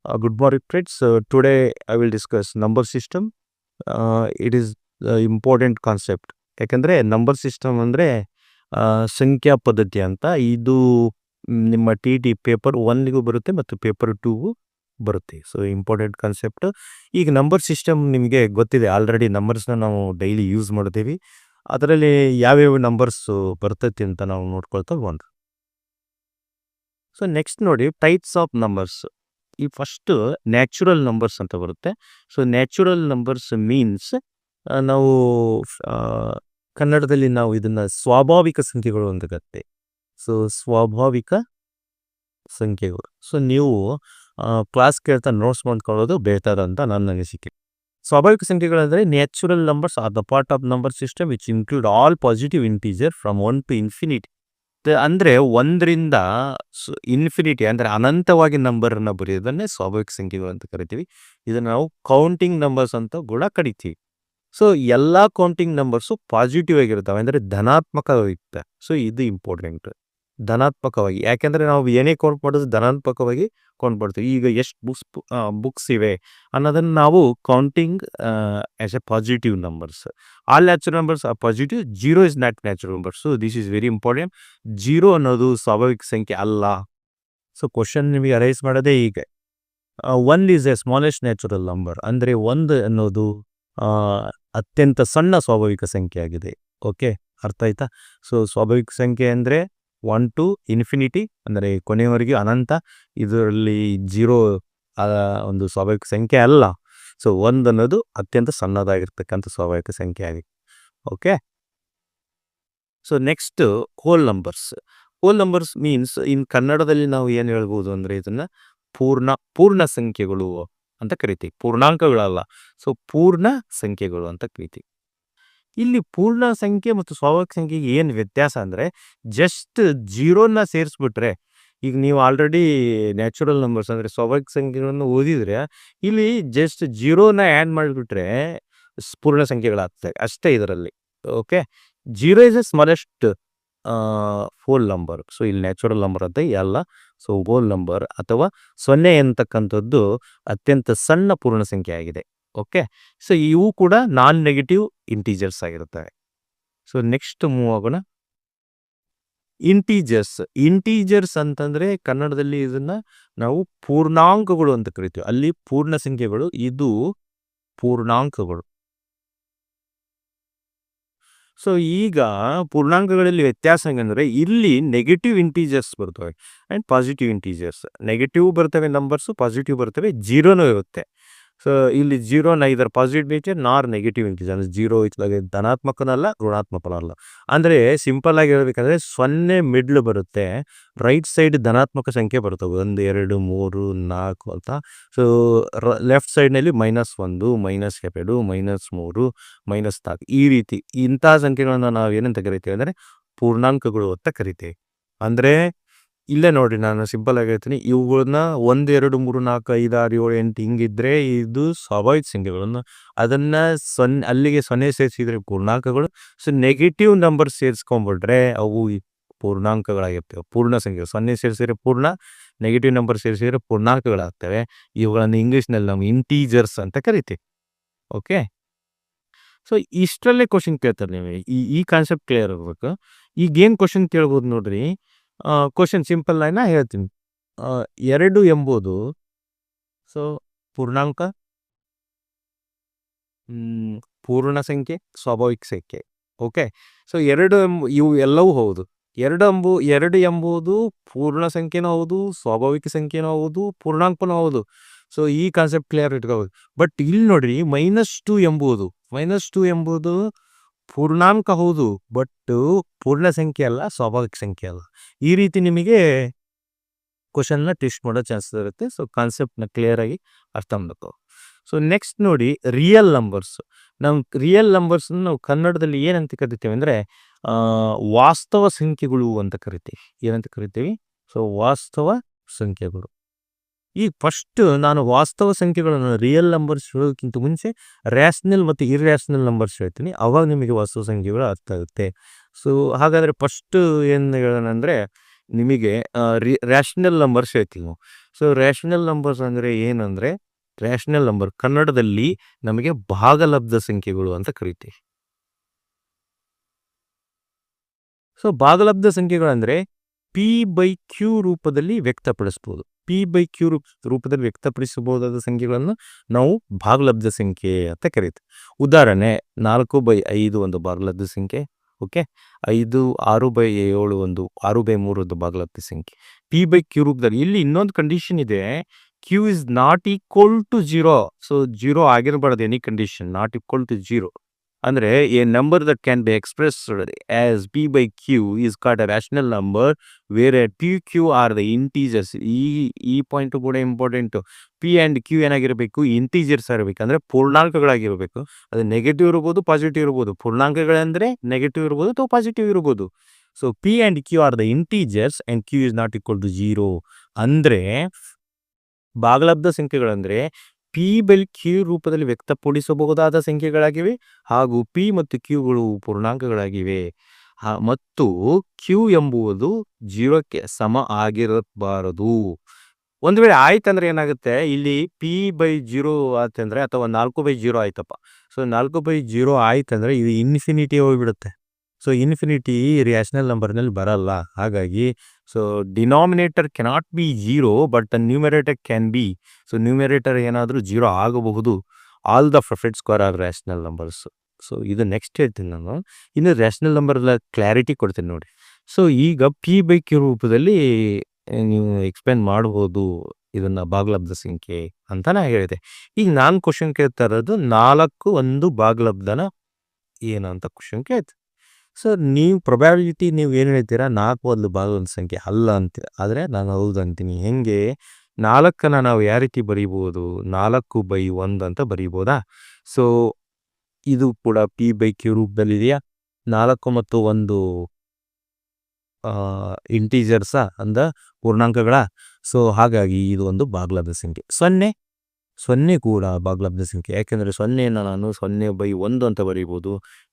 Good morning, friends. Today I will discuss number system. It is important concept. ಯಾಕಂದ್ರೆ number system ಅಂದರೆ ಸಂಖ್ಯಾ ಪದ್ಧತಿ ಅಂತ. ಇದು ನಿಮ್ಮ ಟಿ ಟಿ ಪೇಪರ್ 1ಗೂ ಬರುತ್ತೆ ಮತ್ತು ಪೇಪರ್ 2ಗೂ ಬರುತ್ತೆ. So important concept. ಈಗ ನಂಬರ್ ಸಿಸ್ಟಮ್ ನಿಮಗೆ ಗೊತ್ತಿದೆ, ಆಲ್ರೆಡಿ ನಂಬರ್ಸ್ನ ನಾವು ಡೈಲಿ ಯೂಸ್ ಮಾಡ್ತೀವಿ. ಅದರಲ್ಲಿ ಯಾವ್ಯಾವ ನಂಬರ್ಸ್ ಬರ್ತೈತಿ ಅಂತ ನಾವು ನೋಡ್ಕೊಳ್ತಾ ಹೋಗೋಣ. ಸೊ ನೆಕ್ಸ್ಟ್ ನೋಡಿ, ಟೈಪ್ಸ್ ಆಫ್ ನಂಬರ್ಸ್. ಈ ಫಸ್ಟ್ ನ್ಯಾಚುರಲ್ ನಂಬರ್ಸ್ ಅಂತ ಬರುತ್ತೆ. ಸೊ ನ್ಯಾಚುರಲ್ ನಂಬರ್ಸ್ ಮೀನ್ಸ್ ನಾವು ಕನ್ನಡದಲ್ಲಿ ನಾವು ಇದನ್ನ ಸ್ವಾಭಾವಿಕ ಸಂಖ್ಯೆಗಳು ಅಂತ ಕರಿತೀವಿ. ಸೊ ಸ್ವಾಭಾವಿಕ ಸಂಖ್ಯೆಗಳು. ಸೊ ನೀವು ಕ್ಲಾಸ್ ಕೇಳ್ತಾ ನೋಟ್ಸ್ ಮಾಡ್ಕೊಳ್ಳೋದು ಬೆಟರ್ ಅಂತ ನನ್ನ ಅನಿಸಿಕೆ. ಸ್ವಾಭಾವಿಕ ಸಂಖ್ಯೆಗಳಂದರೆ natural numbers are the part of number system which include all positive integer from 1 to infinity. ಅಂದರೆ 1ರಿಂದ ಇನ್ಫಿನಿಟಿ ಅಂದರೆ ಅನಂತವಾಗಿ ನಂಬರ್ನ ಬರೆಯೋದನ್ನೇ ಸ್ವಾಭಾವಿಕ ಸಂಖ್ಯೆಗಳು ಅಂತ ಕರಿತೀವಿ. ಇದನ್ನು ನಾವು ಕೌಂಟಿಂಗ್ ನಂಬರ್ಸ್ ಅಂತ ಕೂಡ ಕರಿತೀವಿ. ಸೊ ಎಲ್ಲ ಕೌಂಟಿಂಗ್ ನಂಬರ್ಸು ಪಾಸಿಟಿವ್ ಆಗಿರ್ತವೆ, ಅಂದರೆ ಧನಾತ್ಮಕವಾಗಿರುತ್ತೆ. ಸೊ ಇದು ಇಂಪಾರ್ಟೆಂಟ್, ಧನಾತ್ಮಕವಾಗಿ. ಯಾಕೆಂದರೆ ನಾವು ಏನೇ ಕೌಂಟ್ ಮಾಡೋದು ಧನಾತ್ಮಕವಾಗಿ ಕೌಂಟ್ ಮಾಡ್ತೀವಿ. ಈಗ ಎಷ್ಟು ಬುಕ್ಸ್ ಇವೆ ಅನ್ನೋದನ್ನು ನಾವು counting as A positive numbers. All natural numbers R positive, 0 is not natural number. So this is very important. 0 ಅನ್ನೋದು ಸ್ವಾಭಾವಿಕ ಸಂಖ್ಯೆ ಅಲ್ಲ. ಸೊ ಕ್ವಶನ್ ನಿಮಗೆ ಅರೈಸ್ ಮಾಡೋದೇ ಹೀಗೆ. 1 is A smallest natural number, ಅಂದರೆ 1 ಅನ್ನೋದು ಅತ್ಯಂತ ಸಣ್ಣ ಸ್ವಾಭಾವಿಕ ಸಂಖ್ಯೆ ಆಗಿದೆ. ಓಕೆ, ಅರ್ಥ ಆಯ್ತಾ? ಸೊ ಸ್ವಾಭಾವಿಕ ಸಂಖ್ಯೆ ಅಂದರೆ 1 to infinity, ಅಂದರೆ ಕೊನೆಯವರೆಗೆ ಅನಂತ. ಇದರಲ್ಲಿ 0 ಒಂದು ಸ್ವಾಭಾವಿಕ ಸಂಖ್ಯೆ ಅಲ್ಲ. ಸೊ 1 ಅನ್ನೋದು ಅತ್ಯಂತ ಸಣ್ಣದಾಗಿರ್ತಕ್ಕಂಥ ಸ್ವಾಭಾವಿಕ ಸಂಖ್ಯೆ ಆಗಿದೆ. Okay. So next hole numbers. Hole numbers means in ಕನ್ನಡದಲ್ಲಿ ನಾವು ಏನು ಹೇಳ್ಬೋದು ಅಂದರೆ ಇದನ್ನು ಪೂರ್ಣ ಸಂಖ್ಯೆಗಳು ಅಂತ ಕರಿತೀವಿ. ಪೂರ್ಣಾಂಕಗಳಲ್ಲ. ಸೊ ಪೂರ್ಣ ಸಂಖ್ಯೆಗಳು ಅಂತ ಕರಿತೀವಿ. ಇಲ್ಲಿ ಪೂರ್ಣ ಸಂಖ್ಯೆ ಮತ್ತು ಸ್ವಾಭಾವಿಕ ಸಂಖ್ಯೆಗೆ ಏನು ವ್ಯತ್ಯಾಸ ಅಂದರೆ ಜಸ್ಟ್ 0ನ ಸೇರಿಸ್ಬಿಟ್ರೆ, ಈಗ ನೀವು ಆಲ್ರೆಡಿ ನ್ಯಾಚುರಲ್ ನಂಬರ್ಸ್ ಅಂದರೆ ಸ್ವಾಭಾವಿಕ ಸಂಖ್ಯೆಗಳನ್ನು ಓದಿದರೆ ಇಲ್ಲಿ ಜಸ್ಟ್ 0ನ ಆ್ಯಡ್ ಮಾಡಿಬಿಟ್ರೆ ಪೂರ್ಣ ಸಂಖ್ಯೆಗಳಾಗ್ತವೆ ಅಷ್ಟೇ ಇದರಲ್ಲಿ. Okay, 0 is A smallest whole number. So ಇಲ್ಲಿ ನ್ಯಾಚುರಲ್ ನಂಬರ್ ಅಂತ ಅಲ್ಲ. ಸೊ ಹೋಲ್ ನಂಬರ್ ಅಥವಾ 0 ಅಂತಕ್ಕಂಥದ್ದು ಅತ್ಯಂತ ಸಣ್ಣ ಪೂರ್ಣ ಸಂಖ್ಯೆ ಆಗಿದೆ. ಓಕೆ, ಸೊ ಇವು ಕೂಡ ನಾನ್ ನೆಗೆಟಿವ್ ಇಂಟೀಜರ್ಸ್ ಆಗಿರುತ್ತವೆ. ಸೊ ನೆಕ್ಸ್ಟ್ ಮೂವ್ ಆಗೋಣ. ಇಂಟೀಜರ್ಸ್ ಅಂತಂದರೆ ಕನ್ನಡದಲ್ಲಿ ಇದನ್ನು ನಾವು ಪೂರ್ಣಾಂಕಗಳು ಅಂತ ಕರಿತೀವಿ. ಅಲ್ಲಿ ಪೂರ್ಣ ಸಂಖ್ಯೆಗಳು, ಇದು ಪೂರ್ಣಾಂಕಗಳು. ಸೊ ಈಗ ಪೂರ್ಣಾಂಕಗಳಲ್ಲಿ ವ್ಯತ್ಯಾಸ ಹೆಂಗಂದರೆ ಇಲ್ಲಿ ನೆಗೆಟಿವ್ ಇಂಟೀಜರ್ಸ್ ಬರ್ತವೆ ಆ್ಯಂಡ್ ಪಾಸಿಟಿವ್ ಇಂಟೀಜರ್ಸ್. ನೆಗೆಟಿವ್ ಬರ್ತವೆ ನಂಬರ್ಸು, ಪಾಸಿಟಿವ್ ಬರ್ತವೆ, 0ನೂ ಇರುತ್ತೆ. ಸೊ ಇಲ್ಲಿ 0 ಇದರ ಪಾಸಿಟಿವ್ ನೇಚರ್ ನಾರ್ ನೆಗೆಟಿವ್ ಇಂಟೀಜರ್. 0 ಇತ್ಲಾಗೆ ಧನಾತ್ಮಕನಲ್ಲ ಋಣಾತ್ಮಕನಲ್ಲ. ಅಂದರೆ ಸಿಂಪಲ್ ಆಗಿ ಹೇಳ್ಬೇಕಂದ್ರೆ 0 ಮಿಡ್ಲ್ ಬರುತ್ತೆ, ರೈಟ್ ಸೈಡ್ ಧನಾತ್ಮಕ ಸಂಖ್ಯೆ ಬರ್ತವೆ, 1 2 3 4 ಅಂತ. ಸೊ ಲೆಫ್ಟ್ ಸೈಡ್ನಲ್ಲಿ -1 -2 -3 -4 ಈ ರೀತಿ ಇಂಥ ಸಂಖ್ಯೆಗಳನ್ನು ನಾವು ಏನಂತ ಕರಿತೀವಿ ಅಂದರೆ ಪೂರ್ಣಾಂಕಗಳು ಅಂತ ಕರಿತೀವಿ. ಅಂದರೆ ಇಲ್ಲೇ ನೋಡಿ, ನಾನು ಸಿಂಪಲ್ ಆಗಿ ಹೇಳ್ತೀನಿ, ಇವುಗಳನ್ನ 1 2 3 4 5 6 7 8 ಹಿಂಗಿದ್ರೆ ಇದು ಸ್ವಾಭಾವಿಕ ಸಂಖ್ಯೆಗಳನ್ನು, ಅದನ್ನು ಅಲ್ಲಿಗೆ 0 ಸೇರಿಸಿದ್ರೆ ಪೂರ್ಣಾಂಕಗಳು. ಸೊ ನೆಗೆಟಿವ್ ನಂಬರ್ ಸೇರಿಸ್ಕೊಂಡ್ಬಿಟ್ರೆ ಅವು ಪೂರ್ಣಾಂಕಗಳಾಗಿರ್ತವೆ, ಪೂರ್ಣ ಸಂಖ್ಯೆ. 0 ಸೇರಿಸಿದ್ರೆ ಪೂರ್ಣ, ನೆಗೆಟಿವ್ ನಂಬರ್ ಸೇರಿಸಿದ್ರೆ ಪೂರ್ಣಾಂಕಗಳಾಗ್ತವೆ. ಇವುಗಳನ್ನು ಇಂಗ್ಲೀಷ್ನಲ್ಲಿ ನಾವು ಇಂಟೀಜರ್ಸ್ ಅಂತ ಕರಿತೀವಿ. ಓಕೆ, ಸೊ ಇಷ್ಟರಲ್ಲೇ ಕ್ವಶನ್ ಕೇಳ್ತಾರೆ. ನೀವು ಈ ಕಾನ್ಸೆಪ್ಟ್ ಕ್ಲಿಯರ್ ಇರಬೇಕು. ಈಗೇನು ಕ್ವಶನ್ ಕೇಳ್ಬೋದು ನೋಡ್ರಿ. ಕ್ವಶನ್ ಸಿಂಪಲ್ ಆಗಿ ಹೇಳ್ತೀನಿ. 2 ಎಂಬುದು ಸೊ ಪೂರ್ಣಾಂಕ, ಪೂರ್ಣ ಸಂಖ್ಯೆ, ಸ್ವಾಭಾವಿಕ ಸಂಖ್ಯೆ. ಓಕೆ, ಸೊ 2 ಇವು ಎಲ್ಲವೂ ಹೌದು. 2 ಎಂಬುದು ಪೂರ್ಣ ಸಂಖ್ಯೆನೂ ಹೌದು, ಸ್ವಾಭಾವಿಕ ಸಂಖ್ಯೆನೂ ಹೌದು, ಪೂರ್ಣಾಂಕನೂ ಹೌದು. ಸೊ ಈ ಕಾನ್ಸೆಪ್ಟ್ ಕ್ಲಿಯರ್ ಇಟ್ಕೋಬೋದು. ಬಟ್ ಇಲ್ಲಿ ನೋಡ್ರಿ, -2 ಎಂಬುದು ಪೂರ್ಣಾಂಕ ಹೌದು, ಬಟ್ ಪೂರ್ಣ ಸಂಖ್ಯೆ ಅಲ್ಲ, ಸ್ವಾಭಾವಿಕ ಸಂಖ್ಯೆ ಅಲ್ಲ. ಈ ರೀತಿ ನಿಮಗೆ ಕ್ವಶನ್ನ ಟೆಸ್ಟ್ ಮಾಡೋ ಚಾನ್ಸಸ್ ಇರುತ್ತೆ. ಸೊ ಕಾನ್ಸೆಪ್ಟ್ನ ಕ್ಲಿಯರಾಗಿ ಅರ್ಥ ಮಾಡಬೇಕು. ಸೊ ನೆಕ್ಸ್ಟ್ ನೋಡಿ, ರಿಯಲ್ ನಂಬರ್ಸ್. ನಾವು ರಿಯಲ್ ನಂಬರ್ಸ್ನ ನಾವು ಕನ್ನಡದಲ್ಲಿ ಏನಂತ ಕರಿತೀವಿ ಅಂದರೆ ವಾಸ್ತವ ಸಂಖ್ಯೆಗಳು ಅಂತ ಕರಿತೀವಿ. ಏನಂತ ಕರಿತೀವಿ? ಸೊ ವಾಸ್ತವ ಸಂಖ್ಯೆಗಳು. ಈ ಫಸ್ಟ್ ನಾನು ವಾಸ್ತವ ಸಂಖ್ಯೆಗಳನ್ನು, ರಿಯಲ್ ನಂಬರ್ಸ್ ಹೇಳೋದಕ್ಕಿಂತ ಮುಂಚೆ ರ್ಯಾಷನಲ್ ಮತ್ತು ಇರ್ಯಾಷನಲ್ ನಂಬರ್ಸ್ ಹೇಳ್ತೀನಿ, ಅವಾಗ ನಿಮಗೆ ವಾಸ್ತವ ಸಂಖ್ಯೆಗಳು ಅರ್ಥ ಆಗುತ್ತೆ. ಸೊ ಹಾಗಾದರೆ ಫಸ್ಟ್ ಏನು ಹೇಳೋಣ ಅಂದರೆ ನಿಮಗೆ ರ್ಯಾಷನಲ್ ನಂಬರ್ಸ್ ಹೇಳ್ತೀವಿ ನಾವು. ಸೊ ರ್ಯಾಷನಲ್ ನಂಬರ್ಸ್ ಅಂದರೆ ಏನಂದರೆ, ರ್ಯಾಷನಲ್ ನಂಬರ್ ಕನ್ನಡದಲ್ಲಿ ನಮಗೆ ಭಾಗಲಬ್ಧ ಸಂಖ್ಯೆಗಳು ಅಂತ ಕರಿತೀವಿ. ಸೊ ಭಾಗಲಬ್ಧ ಸಂಖ್ಯೆಗಳಂದರೆ P/Q ರೂಪದಲ್ಲಿ ವ್ಯಕ್ತಪಡಿಸ್ಬೋದು. P/Q ರೂಪದಲ್ಲಿ ವ್ಯಕ್ತಪಡಿಸಬಹುದಾದ ಸಂಖ್ಯೆಗಳನ್ನು ನಾವು ಭಾಗಲಬ್ಧ ಸಂಖ್ಯೆ ಅಂತ ಕರಿತೀವಿ. ಉದಾಹರಣೆ 4/5 ಒಂದು ಭಾಗಲಬ್ಧ ಸಂಖ್ಯೆ. ಓಕೆ, 6/7 ಒಂದು 6/3 ಒಂದು ಭಾಗಲಬ್ಧ ಸಂಖ್ಯೆ. P/Q ರೂಪದಲ್ಲಿ ಇಲ್ಲಿ ಇನ್ನೊಂದು ಕಂಡೀಷನ್ ಇದೆ, Q is not equal to 0. So 0 ಆಗಿರಬಾರ್ದು, any condition not equal to 0. ಅಂದರೆ a number that can be expressed as P/Q is called a rational number where P/Q are the integers. ಈ point ಕೂಡ important. P and Q ಏನಾಗಿರಬೇಕು, integers ಇರಬೇಕು, ಅಂದರೆ ಪೂರ್ಣಾಂಕಗಳಾಗಿರಬೇಕು. ಅದು negative ಇರ್ಬೋದು, positive ಇರ್ಬೋದು. ಪೂರ್ಣಾಂಕಗಳಂದರೆ negative ಇರ್ಬೋದು ಅಥವಾ ಪಾಸಿಟಿವ್ ಇರ್ಬೋದು. So P and Q are the integers and Q is not equal to 0. ಅಂದರೆ ಭಾಗಲಬ್ಧ ಸಂಖ್ಯೆಗಳಂದರೆ P/Q ರೂಪದಲ್ಲಿ ವ್ಯಕ್ತಪಡಿಸಬಹುದಾದ ಸಂಖ್ಯೆಗಳಾಗಿವೆ, ಹಾಗೂ P ಮತ್ತು Qಗಳು ಪೂರ್ಣಾಂಕಗಳಾಗಿವೆ, ಮತ್ತು Q ಎಂಬುದು 0ಕ್ಕೆ ಸಮ ಆಗಿರಬಾರದು. ಒಂದು ವೇಳೆ ಆಯ್ತಂದ್ರೆ ಏನಾಗುತ್ತೆ, ಇಲ್ಲಿ P/0 ಆಯ್ತಂದ್ರೆ ಅಥವಾ 4/0 ಆಯ್ತಪ್ಪ. ಸೊ 4/0 ಆಯ್ತಂದ್ರೆ ಇದು ಇನ್ಫಿನಿಟಿ ಹೋಗಿಬಿಡುತ್ತೆ. ಸೊ ಇನ್ಫಿನಿಟಿ ರ್ಯಾಷನಲ್ ನಂಬರ್ನಲ್ಲಿ ಬರಲ್ಲ. ಹಾಗಾಗಿ so denominator cannot be 0 but the numerator can be. So numerator ಏನಾದರೂ 0 ಆಗಬಹುದು. All the perfect square are rational numbers. So ಇದು ನೆಕ್ಸ್ಟ್ ಹೇಳ್ತೀನಿ ನಾನು. ಇನ್ನು ರ್ಯಾಷನಲ್ ನಂಬರ್ನ ಕ್ಲಾರಿಟಿ ಕೊಡ್ತೀನಿ ನೋಡಿ. ಸೊ ಈಗ P/Q ರೂಪದಲ್ಲಿ ನೀವು ಎಕ್ಸ್ಪ್ಲೇನ್ ಮಾಡ್ಬೋದು ಇದನ್ನು ಭಾಗಲಬ್ಧ ಸಂಖ್ಯೆ ಅಂತ ನಾ ಹೇಳಿದೆ. ಈಗ ನಾನು ಕ್ವಶನ್ ಕೇಳ್ತಾ ಇರೋದು 4 ಒಂದು ಭಾಗಲಬ್ಧನ ಏನಂತ ಕ್ವಶನ್ ಕೇಳ್ತೀನಿ. ಸೊ ನೀವು ಪ್ರೊಬ್ಯಾಬಿಲಿಟಿ ನೀವು ಏನು ಹೇಳ್ತೀರಾ, 4 ಒಂದು ಭಾಗಲಬ್ಧ ಸಂಖ್ಯೆ ಅಲ್ಲ ಅಂತೀರ. ಆದರೆ ನಾನು ಹೌದು ಅಂತೀನಿ. ಹೆಂಗೆ, 4ನ್ನು ನಾವು ಯಾವ ರೀತಿ ಬರೀಬೋದು, 4/1 ಅಂತ ಬರೀಬೋದಾ? ಸೊ ಇದು ಕೂಡ P/Q ರೂಪದಲ್ಲಿದೆಯಾ? 4 ಮತ್ತು 1 ಇಂಟೀಜರ್ಸ ಅಂದ ಪೂರ್ಣಾಂಕಗಳ. ಸೊ ಹಾಗಾಗಿ ಇದು ಒಂದು ಭಾಗಲಬ್ಧ ಸಂಖ್ಯೆ. 0 ಕೂಡ ಭಾಗಲಬ್ಧ ಸಂಖ್ಯೆ. ಯಾಕೆಂದರೆ 0ನ್ನು ನಾನು 0/1 ಅಂತ ಬರೀಬೋದು.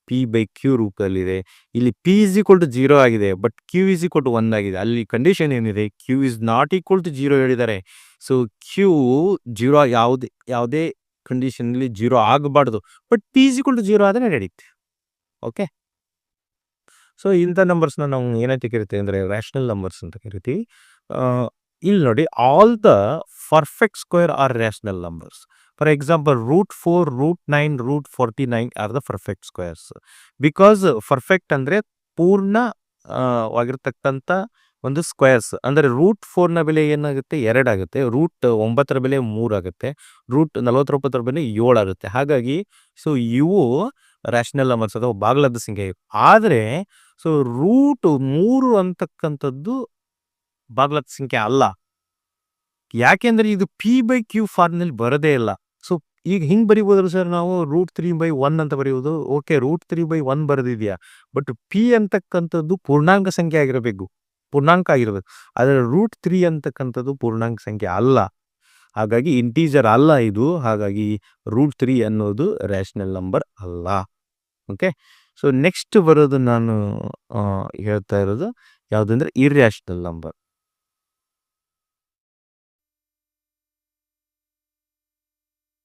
P/Q ರೂಪದಲ್ಲಿದೆ. ಇಲ್ಲಿ P = 0 ಆಗಿದೆ, ಬಟ್ Q = 1 ಆಗಿದೆ. ಅಲ್ಲಿ ಕಂಡೀಷನ್ ಏನಿದೆ, Q is not equal to 0 ಹೇಳಿದ್ದಾರೆ. ಸೊ Q 0 ಯಾವುದೇ ಕಂಡೀಷನಲ್ಲಿ 0 ಆಗಬಾರ್ದು, ಬಟ್ P = 0 ಆದರೆ ನಡೆಯುತ್ತೆ. ಓಕೆ, ಸೊ ಇಂಥ ನಂಬರ್ಸ್ನ ನಾವು ಏನಂತ ಕರಿತೀವಿ ಅಂದರೆ ರ್ಯಾಷನಲ್ ನಂಬರ್ಸ್ ಅಂತ ಕರಿತೀವಿ. ಇಲ್ಲಿ ನೋಡಿ, all the perfect square are rational numbers. For example √4, √9, √49 are the perfect squares. Because perfect ಅಂದರೆ ಪೂರ್ಣವಾಗಿರ್ತಕ್ಕಂಥ ಒಂದು ಸ್ಕ್ವೇರ್ಸ್. ಅಂದರೆ √4ನ ಬೆಲೆ ಏನಾಗುತ್ತೆ, 2 ಆಗುತ್ತೆ. √9ರ ಬೆಲೆ 3 ಆಗುತ್ತೆ. √49ರ ಬೆಲೆ 7 ಆಗುತ್ತೆ. ಹಾಗಾಗಿ ಸೊ ಇವು ರ್ಯಾಷನಲ್ ನಂಬರ್ಸ್ ಅಥವಾ ಭಾಗಲಬ್ಧ ಸಂಖ್ಯೆ. ಆದರೆ ಸೊ √3 ಅಂತಕ್ಕಂಥದ್ದು ಭಾಗಲಬ್ಧ ಸಂಖ್ಯೆ ಅಲ್ಲ. ಯಾಕೆಂದರೆ ಇದು P/Q ಫಾರ್ಮ್ನಲ್ಲಿ ಬರೋದೇ ಇಲ್ಲ. ಸೊ ಈಗ ಹಿಂಗೆ ಬರಿಬೋದ್ರ ಸರ್ ನಾವು, √3/1 ಅಂತ ಬರೆಯುವುದು. ಓಕೆ, √3/1 ಬರೆದಿದೆಯಾ, ಬಟ್ P ಅಂತಕ್ಕಂಥದ್ದು ಪೂರ್ಣಾಂಕ ಸಂಖ್ಯೆ ಆಗಿರಬೇಕು, ಪೂರ್ಣಾಂಕ ಆಗಿರಬೇಕು. ಆದರೆ √3 ಅಂತಕ್ಕಂಥದ್ದು ಪೂರ್ಣಾಂಕ ಸಂಖ್ಯೆ ಅಲ್ಲ. ಹಾಗಾಗಿ ಇಂಟೀಜರ್ ಅಲ್ಲ ಇದು. ಹಾಗಾಗಿ √3 ಅನ್ನೋದು ರ್ಯಾಷನಲ್ ನಂಬರ್ ಅಲ್ಲ. ಓಕೆ, ಸೊ ನೆಕ್ಸ್ಟ್ ಬರೋದು ನಾನು ಹೇಳ್ತಾ ಇರೋದು ಯಾವುದಂದ್ರೆ ಇರ್ಯಾಷನಲ್ ನಂಬರ್.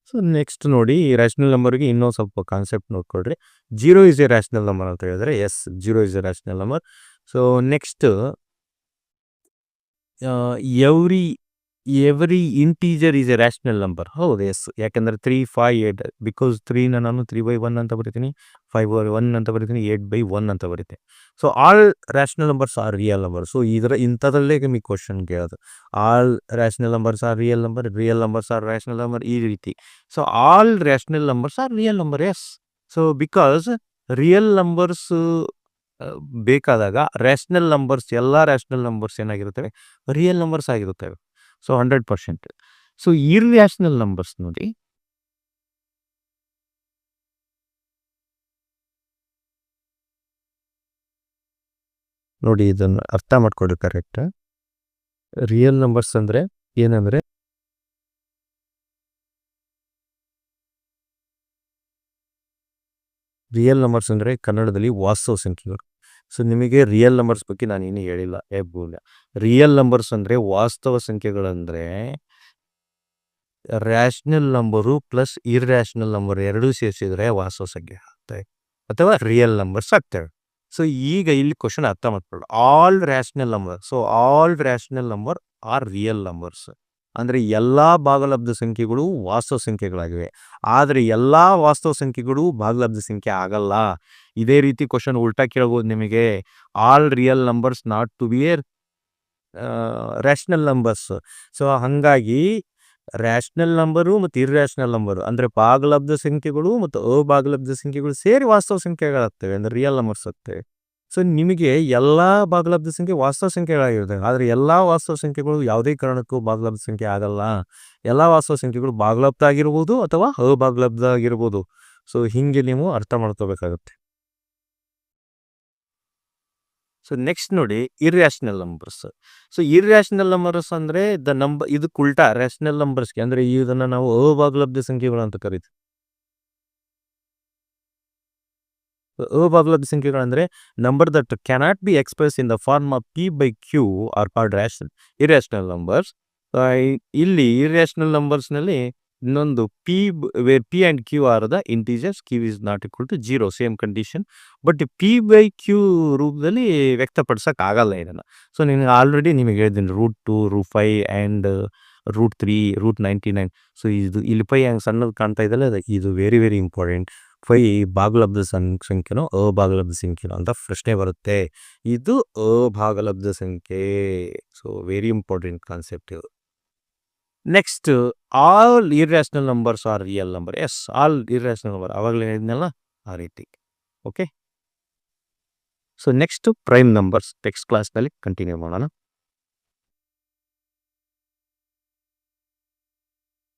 ಸೊ ನೆಕ್ಸ್ಟ್ ನೋಡಿ, ರ್ಯಾಷನಲ್ ನಂಬರ್ಗೆ ಇನ್ನೊಂದು ಸ್ವಲ್ಪ ಕಾನ್ಸೆಪ್ಟ್ ನೋಡ್ಕೊಳ್ರಿ. 0 is a ರ್ಯಾಷನಲ್ ನಂಬರ್ ಅಂತ ಹೇಳಿದ್ರೆ yes, 0 is a rational number. So next every integer is a rational number. ಹೌದು, ಎಸ್. ಯಾಕೆಂದರೆ 3, 5, 8 ಬಿಕಾಸ್ 3ನ ನಾನು 3/1 ಅಂತ ಬರಿತೀನಿ, 5/1 ಅಂತ ಬರಿತೀನಿ, 8/1 ಅಂತ ಬರಿತೀನಿ. So all rational numbers are real number. So ಇಂಥದ್ರಲ್ಲೇ ನಿಮಗೆ ಕ್ವಶನ್ ಕೇಳೋದು, all rational numbers are real number, real numbers are rational number, ಈ ರೀತಿ. So all rational numbers are real number, yes. So because real numbers ಬೇಕಾದಾಗ rational numbers, ಎಲ್ಲ rational numbers ಏನಾಗಿರುತ್ತವೆ, real numbers ಆಗಿರುತ್ತವೆ. So 100%. So irrational numbers ನೋಡಿ, ಇದನ್ನು ಅರ್ಥ ಮಾಡ್ಕೊಳ್ಳಿ ಕರೆಕ್ಟ್. ರಿಯಲ್ ನಂಬರ್ಸ್ ಅಂದರೆ ಏನಂದರೆ, ರಿಯಲ್ ನಂಬರ್ಸ್ ಅಂದರೆ ಕನ್ನಡದಲ್ಲಿ ವಾಸ್ತವ ಸಂಖ್ಯೆಗಳು. ಸೊ ನಿಮಗೆ ರಿಯಲ್ ನಂಬರ್ಸ್ ಬಗ್ಗೆ ನಾನು ಏನು ಹೇಳಿಲ್ಲ. ರಿಯಲ್ ನಂಬರ್ಸ್ ಅಂದರೆ ವಾಸ್ತವ ಸಂಖ್ಯೆಗಳಂದರೆ rational number plus irrational number ಎರಡೂ ಸೇರಿಸಿದ್ರೆ ವಾಸ್ತವ ಸಂಖ್ಯೆ ಆಗ್ತವೆ ಅಥವಾ ರಿಯಲ್ ನಂಬರ್ಸ್ ಆಗ್ತವೆ. ಸೊ ಈಗ ಇಲ್ಲಿ ಕ್ವಶನ್ ಅರ್ಥ ಮಾಡ್ಕೊಳ್ಳಿ. All rational number, so all rational number are real numbers. ಅಂದರೆ ಎಲ್ಲ ಭಾಗಲಬ್ಧ ಸಂಖ್ಯೆಗಳು ವಾಸ್ತವ ಸಂಖ್ಯೆಗಳಾಗಿವೆ. ಆದರೆ ಎಲ್ಲ ವಾಸ್ತವ ಸಂಖ್ಯೆಗಳು ಭಾಗಲಬ್ಧ ಸಂಖ್ಯೆ ಆಗಲ್ಲ. ಇದೇ ರೀತಿ ಕ್ವಶನ್ ಉಲ್ಟಾ ಕೇಳ್ಬೋದು ನಿಮಗೆ. All real numbers not to be rational numbers. So ಹಾಗಾಗಿ ರ್ಯಾಷನಲ್ ನಂಬರು ಮತ್ತು ಇರ್ರ್ಯಾಷನಲ್ ನಂಬರು ಅಂದರೆ ಭಾಗಲಬ್ಧ ಸಂಖ್ಯೆಗಳು ಮತ್ತು ಅಭಾಗಲಬ್ಧ ಸಂಖ್ಯೆಗಳು ಸೇರಿ ವಾಸ್ತವ ಸಂಖ್ಯೆಗಳಾಗ್ತವೆ, ಅಂದರೆ ರಿಯಲ್ ನಂಬರ್ಸ್ ಆಗ್ತವೆ. ಸೊ ನಿಮಗೆ ಎಲ್ಲ ಭಾಗಲಬ್ಧ ಸಂಖ್ಯೆ ವಾಸ್ತವ ಸಂಖ್ಯೆಗಳಾಗಿರ್ತವೆ. ಆದರೆ ಎಲ್ಲ ವಾಸ್ತವ ಸಂಖ್ಯೆಗಳು ಯಾವುದೇ ಕಾರಣಕ್ಕೂ ಭಾಗಲಬ್ಧ ಸಂಖ್ಯೆ ಆಗಲ್ಲ. ಎಲ್ಲ ವಾಸ್ತವ ಸಂಖ್ಯೆಗಳು ಭಾಗಲಬ್ಧ ಆಗಿರ್ಬೋದು ಅಥವಾ ಅಭಾಗಲಬ್ಧ ಆಗಿರ್ಬೋದು. ಸೊ ಹೀಗೆ ನೀವು ಅರ್ಥ ಮಾಡ್ಕೋಬೇಕಾಗುತ್ತೆ. ಸೊ ನೆಕ್ಸ್ಟ್ ನೋಡಿ irrational numbers. So irrational numbers ಅಂದರೆ ಇದಕ್ಕೆ ಉಲ್ಟಾ ರ್ಯಾಷನಲ್ ನಂಬರ್ಸ್ಗೆ, ಅಂದರೆ ಇದನ್ನು ನಾವು ಅಭಾಗಲಬ್ಧ ಸಂಖ್ಯೆಗಳು ಅಂತ ಕರಿತೀವಿ. ಅಭಾಗಲಬ್ಧ ಸಂಖ್ಯೆಗಳಂದರೆ number that cannot be express in the form of p/q are called irrational numbers. ಇಲ್ಲಿ ಇರ್ರ್ಯಾಷನಲ್ ನಂಬರ್ಸ್ನಲ್ಲಿ ಇನ್ನೊಂದು p and q are the integers, q is not equal to 0, same condition. But p/q ರೂಪದಲ್ಲಿ ವ್ಯಕ್ತಪಡಿಸೋಕ್ಕಾಗಲ್ಲ ಇದನ್ನು. ಸೊ ಆಲ್ರೆಡಿ ನಿಮಗೆ ಹೇಳಿದ್ದೀನಿ √2, √5 and √3, √99. So ಇಲ್ಲಿ 5 ಹಂಗೆ ಸಣ್ಣದು ಕಾಣ್ತಾ ಇದೆಯಲ್ಲ, ಇದು ವೆರಿ ವೆರಿ ಇಂಪಾರ್ಟೆಂಟ್. 5 ಭಾಗಲಬ್ಧ ಸಂಖ್ಯೆನೋ ಅಭಾಗಲಬ್ಧ ಸಂಖ್ಯೆನೋ ಅಂತ ಪ್ರಶ್ನೆ ಬರುತ್ತೆ. ಇದು ಅಭಾಗಲಬ್ಧ ಸಂಖ್ಯೆ. ಸೊ ವೆರಿ ಇಂಪಾರ್ಟೆಂಟ್ ಕಾನ್ಸೆಪ್ಟ್ ಇದು. Next, all irrational numbers are real number. Yes, all irrational number ಆವಾಗಲೇ ಹೇಳಿದ್ನಲ್ಲ ಆ ರೀತಿ. Okay. So next prime numbers next ಕ್ಲಾಸ್ನಲ್ಲಿ ಕಂಟಿನ್ಯೂ ಮಾಡೋಣ.